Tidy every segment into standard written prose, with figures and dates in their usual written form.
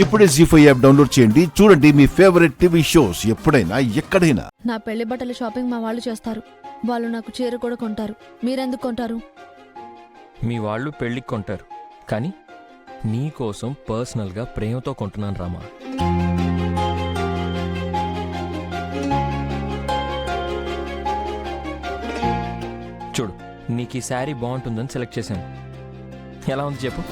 ఇప్పుడే జీ5 app download చేయండి. చూడండి మీ ఫేవరెట్ టీవీ షోస్ ఎప్పుడైనా ఎక్కడైనా. నా పెళ్లి బట్టల షాపింగ్ మా వాళ్ళు చేస్తారు. వాళ్ళు నాకు చీర కూడా కొంటారు. మీరెందుకు కొంటారు? మీ వాళ్ళు పెళ్ళికి కొంటారు, కానీ నీ కోసం పర్సనల్గా ప్రేమతో కొంటున్నాను రామా. చూడు, నీకు ఈ శారీ బాగుంటుందని సెలెక్ట్ చేశాను. ఎలా ఉంది చెప్పు?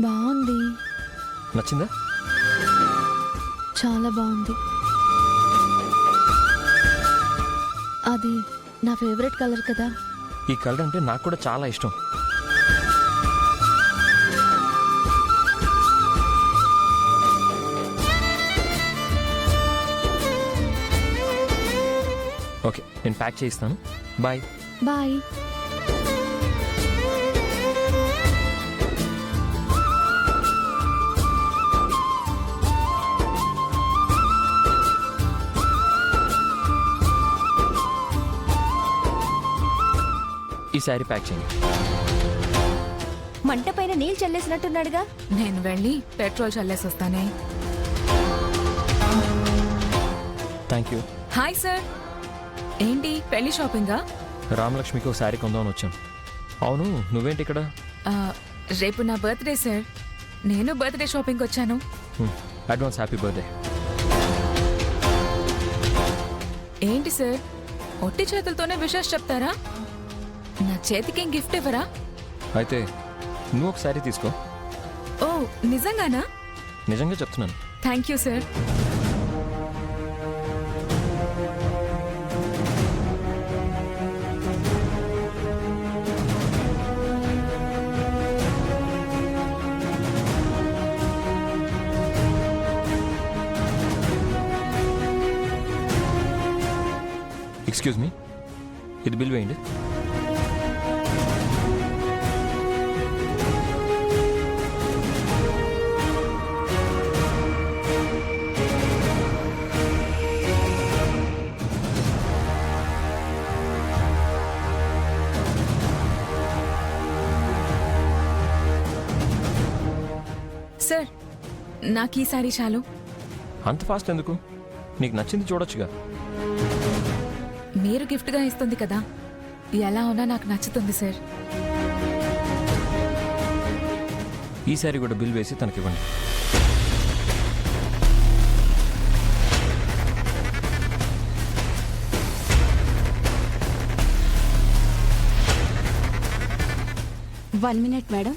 బాగుంది. నచ్చిందా? చాలా బాగుంది. అది నా ఫేవరెట్ కలర్ కదా. ఈ కలర్ అంటే నాకు కూడా చాలా ఇష్టం. ఓకే, నేను ప్యాక్ చేయిస్తాను. బాయ్. బాయ్. ఈ శారీ ప్యాక్ చేయండి. మంట పైన నీళ్ళు చల్లేసినట్టున్నాడుగా. నేను వెళ్ళి పెట్రోల్ చల్లేసొస్తానే. Thank you. హాయ్ సార్, ఏంటి పెళ్లి షాపింగా? రామలక్ష్మికి ఒక శారీ కొందామని వచ్చాను. అవును, నువ్వేంటి ఇక్కడ? రేపు నా బర్త్డే సార్, నేను బర్త్డే షాపింగ్ వచ్చాను. Advance happy birthday. ఏంటి సార్, ఒట్టి చేతులతోనే విషెస్ చెప్తారా? నా చేతికేం గిఫ్ట్ ఇవ్వరా? అయితే నువ్వు ఒక శారీ తీసుకో. ఓ, నిజంగానా? నిజంగా చెప్తున్నాను. Thank you sir. Excuse me, ఇది బిల్ వేయండి. సార్, నాకు ఈ సారీ చాలు. అంత ఫాస్ట్ ఎందుకు? నీకు నచ్చింది చూడొచ్చుగా. మీరు గిఫ్ట్గా ఇస్తుంది కదా, ఎలా ఉన్నా నాకు నచ్చుతుంది సార్. ఈ శారీ కూడా బిల్ వేసి తనకివ్వండి. One minute madam.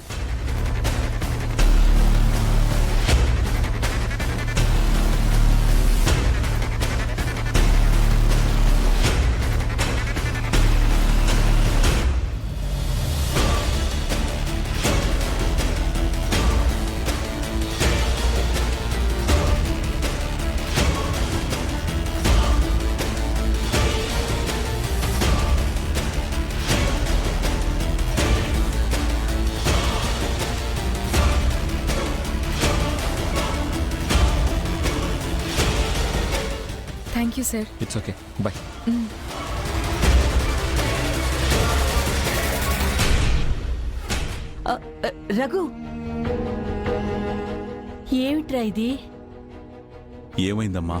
Thank you sir. It's okay, bye. Raghu, ఏమిట్రా ఇది? ఏమైందమ్మా?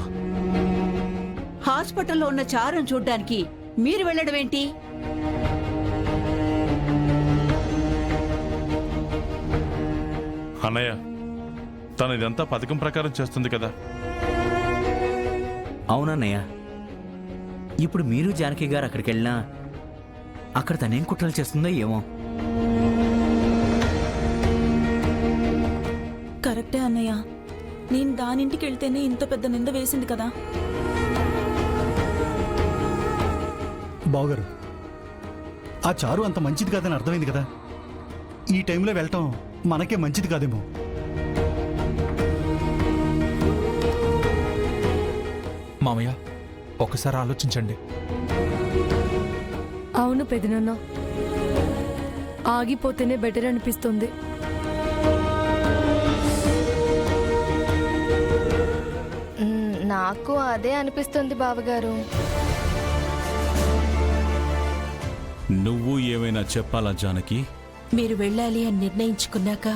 హాస్పిటల్లో ఉన్న చారును చూడ్డానికి మీరు వెళ్ళడం ఏంటి? అన్నయ్య, తను ఇదంతా పథకం ప్రకారం చేస్తుంది కదా. అవునన్నయ్య, ఇప్పుడు మీరు జానకి గారు అక్కడికి వెళ్ళినా అక్కడ తనేం కుట్రలు చేస్తుందో ఏమో. కరెక్టే అన్నయ్య, నేను దానింటికి వెళ్తేనే ఇంత పెద్ద నింద వేసింది కదా. బావగారు, ఆ చారు అంత మంచిది కాదని అర్థమైంది కదా. ఈ టైంలో వెళ్ళటం మనకే మంచిది కాదేమో. మామయ్య, ఒకసారి ఆలోచించండి. అవును పెదనాన్న, ఆగిపోతేనే బెటర్ అనిపిస్తుంది. నా నాకు అదే అనిపిస్తుంది బావగారు. నువ్వు ఏమైనా చెప్పాలా జానకి? మీరు వెళ్ళాలి అని నిర్ణయించుకున్నాక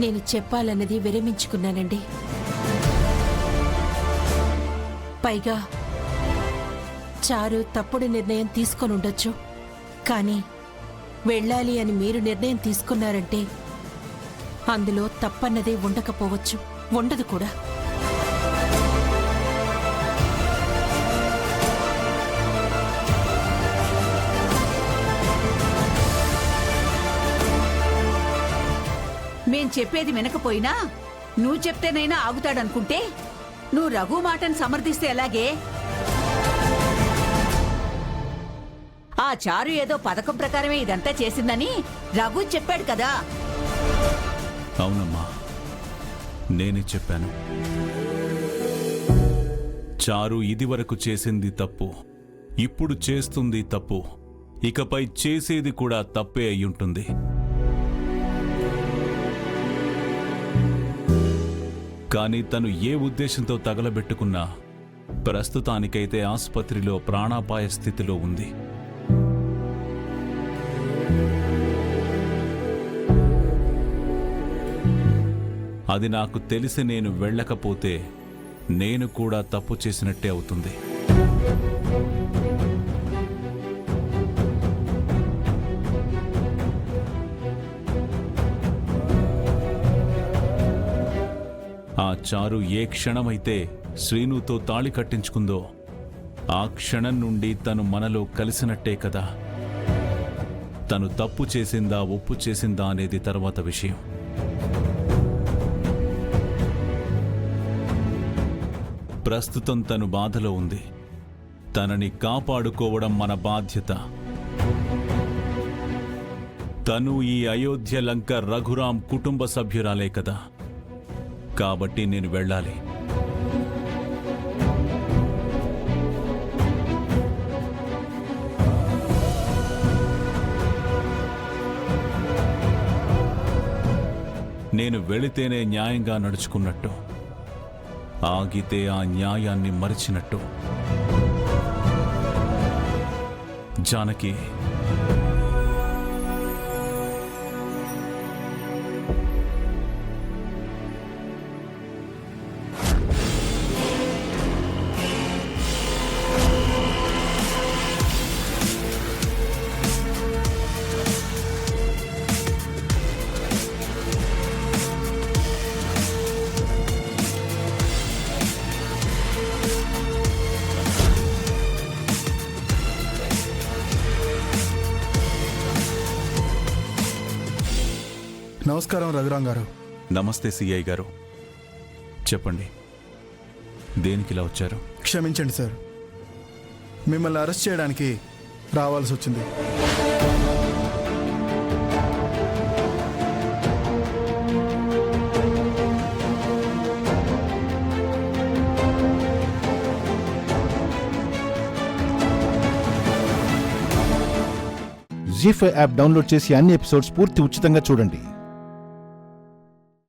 నేను చెప్పాలన్నది విరమించుకున్నానండి. పైగా చారు తప్పుడు నిర్ణయం తీసుకొని ఉండొచ్చు, కానీ వెళ్ళాలి అని మీరు నిర్ణయం తీసుకున్నారంటే అందులో తప్పన్నదే ఉండకపోవచ్చు, ఉండదు కూడా. మేం చెప్పేది వినకపోయినా నువ్వు చెప్తేనైనా ఆగుతాడనుకుంటే నువ్వు రఘు మాటను సమర్థిస్తే ఎలాగే? ఆ చారు ఏదో పథకం ప్రకారమే ఇదంతా చేసిందని రఘు చెప్పాడు కదా. అవునమ్మా, నేనే చెప్పాను. చారు ఇదివరకు చేసింది తప్పు, ఇప్పుడు చేస్తుంది తప్పు, ఇకపై చేసేది కూడా తప్పే అయ్యుంటుంది. కానీ తను ఏ ఉద్దేశంతో తగలబెట్టుకున్నా ప్రస్తుతానికైతే ఆసుపత్రిలో ప్రాణాపాయ స్థితిలో ఉంది. అది నాకు తెలిసి నేను వెళ్ళకపోతే నేను కూడా తప్పు చేసినట్టే అవుతుంది. ఆ చారు ఏ క్షణమైతే శ్రీనుతో తాళి కట్టించుకుందో ఆ క్షణం నుండి తను మనలో కలిసినట్టే కదా. తను తప్పు చేసిందా ఒప్పు చేసిందా అనేది తర్వాత విషయం. ప్రస్తుతం తను బాధలో ఉంది. తనని కాపాడుకోవడం మన బాధ్యత. తను ఈ అయోధ్య లంక రఘురాం కుటుంబ సభ్యురాలే కదా, కాబట్టి నేను వెళ్ళాలి. నేను వెళితేనే న్యాయంగా నడుచుకున్నట్టు, ఆగితే ఆ న్యాయాన్ని మరిచినట్టు. జానకి, నమస్కారం రఘురాం గారు. నమస్తే సిఐ గారు. చెప్పండి, దేనికి ఇలా వచ్చారు? క్షమించండి సార్, మిమ్మల్ని అరెస్ట్ చేయడానికి రావాల్సి వచ్చింది. జీ5 యాప్ డౌన్లోడ్ చేసి అన్ని ఎపిసోడ్స్ పూర్తి ఉచితంగా చూడండి.